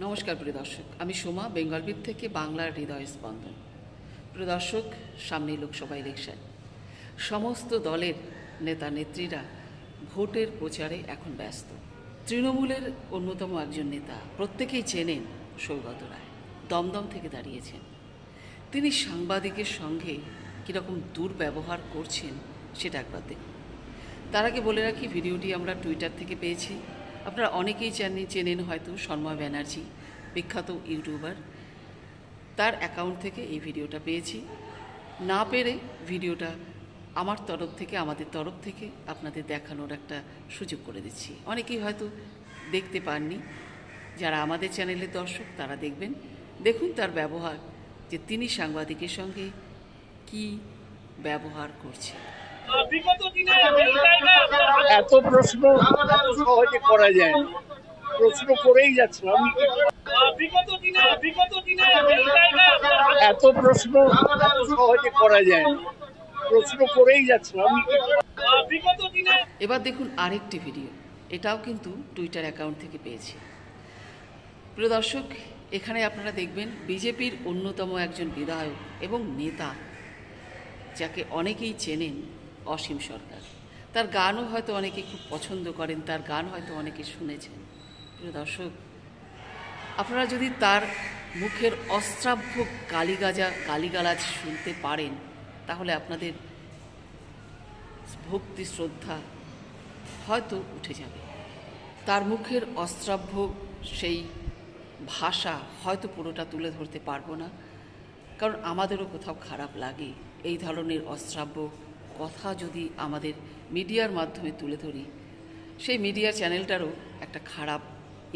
নমস্কার প্রিয় দর্শক, আমি সোমা বেঙ্গলবিট থেকে বাংলার হৃদয় স্পন্দন। প্রিয় দর্শক, সামনে লোকসভা ইলেকশন, সমস্ত দলের নেতা নেত্রীরা ভোটের প্রচারে এখন ব্যস্ত। তৃণমূলের অন্যতম একজন নেতা, প্রত্যেকেই চেনেন, সৌগত রায় দমদম থেকে দাঁড়িয়েছেন। তিনি সাংবাদিকের সঙ্গে কীরকম দুর্ব্যবহার করছেন সেটা একবার দেখুন। তার আগে বলে রাখি, ভিডিওটি আমরা টুইটার থেকে পেয়েছি। আপনারা অনেকেই চেনেন হয়তো সন্ময় ব্যানার্জি, বিখ্যাত ইউটিউবার, তার অ্যাকাউন্ট থেকে এই ভিডিওটা পেয়েছি। না পেরে ভিডিওটা আমার তরফ থেকে, আমাদের তরফ থেকে আপনাদের দেখানোর একটা সুযোগ করে দিচ্ছি। অনেকেই হয়তো দেখতে পাননি, যারা আমাদের চ্যানেলের দর্শক তারা দেখবেন। দেখুন তার ব্যবহার, যে তিনি সাংবাদিকের সঙ্গে কি ব্যবহার করছেন। এত প্রশ্ন সহজে করা যায়, প্রশ্ন করেই যাচ্ছিলাম। এত প্রশ্ন সহজে করা যায়, প্রশ্ন করেই যাচ্ছিলাম। এবার দেখুন আরেকটি ভিডিও, এটাও কিন্তু টুইটার অ্যাকাউন্ট থেকে পেয়েছি। প্রিয় দর্শক, এখানে আপনারা দেখবেন বিজেপির অন্যতম একজন বিধায়ক এবং নেতা, যাকে অনেকেই চেনেন, অসীম সরকার। তার গানও হয়তো অনেকে খুব পছন্দ করেন, তার গান হয়তো অনেকে শুনেছেন। প্রিয় দর্শক, আপনারা যদি তার মুখের অশ্রাব্য গালিগালাজ শুনতে পারেন, তাহলে আপনাদের ভক্তি শ্রদ্ধা হয়তো উঠে যাবে। তার মুখের অশ্রাব্য সেই ভাষা হয়তো পুরোটা তুলে ধরতে পারবো না, কারণ আমাদেরও কোথাও খারাপ লাগে এই ধরনের অশ্রাব্য কথা যদি আমাদের মিডিয়ার মাধ্যমে তুলে ধরি, সেই মিডিয়া চ্যানেলটারও একটা খারাপ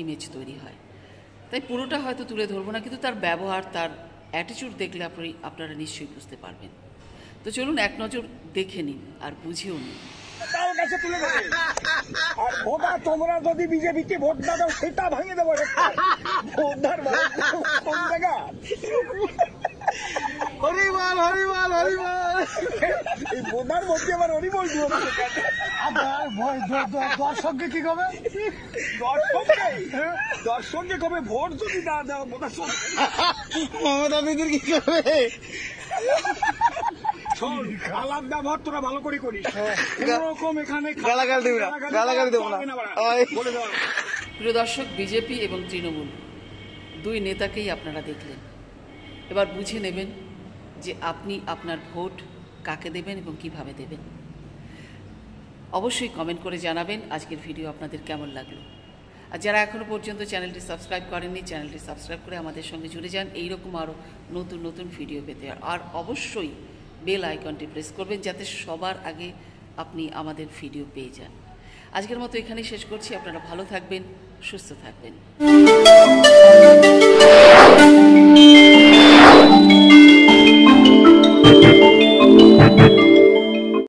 ইমেজ তৈরি হয়। তাই পুরোটা হয়তো তুলে ধরবো না, কিন্তু তার ব্যবহার, তার অ্যাটিটিউড দেখলে আপনারা নিশ্চয়ই বুঝতে পারবেন। তো চলুন এক নজর দেখে নিন আর বুঝেও নিন। তোমরা যদি বিজেপিকে ভোট না দাও সেটা ভাঙে দেবো। হরিবল হরিবল হরিবল, এই বোধার মধ্যে আবার হরিবল দিব। দর্শককে কি কবে? দর্শককে কবে ভোট যদি না দাও মমতা দিদির কি করবে? আলাদা ভোট তোরা ভালো করে করিস, কোনোরকম এখানে গালাগাল দেবো না, গালাগাল দেবো না। প্রিয় দর্শক, বিজেপি এবং তৃণমূল দুই নেতাকেই আপনারা দেখলেন। এবার বুঝে নেবেন যে আপনি আপনার ভোট কাকে দেবেন এবং কিভাবে দেবেন। অবশ্যই কমেন্ট করে জানাবেন আজকের ভিডিও আপনাদের কেমন লাগলো। আর যারা এখনও পর্যন্ত চ্যানেলটি সাবস্ক্রাইব করেননি, চ্যানেলটি সাবস্ক্রাইব করে আমাদের সঙ্গে জুড়ে যান এইরকম আরও নতুন নতুন ভিডিও পেতে। আর অবশ্যই বেল আইকনটি প্রেস করবেন, যাতে সবার আগে আপনি আমাদের ভিডিও পেয়ে যান। আজকের মতো এখানেই শেষ করছি। আপনারা ভালো থাকবেন, সুস্থ থাকবেন।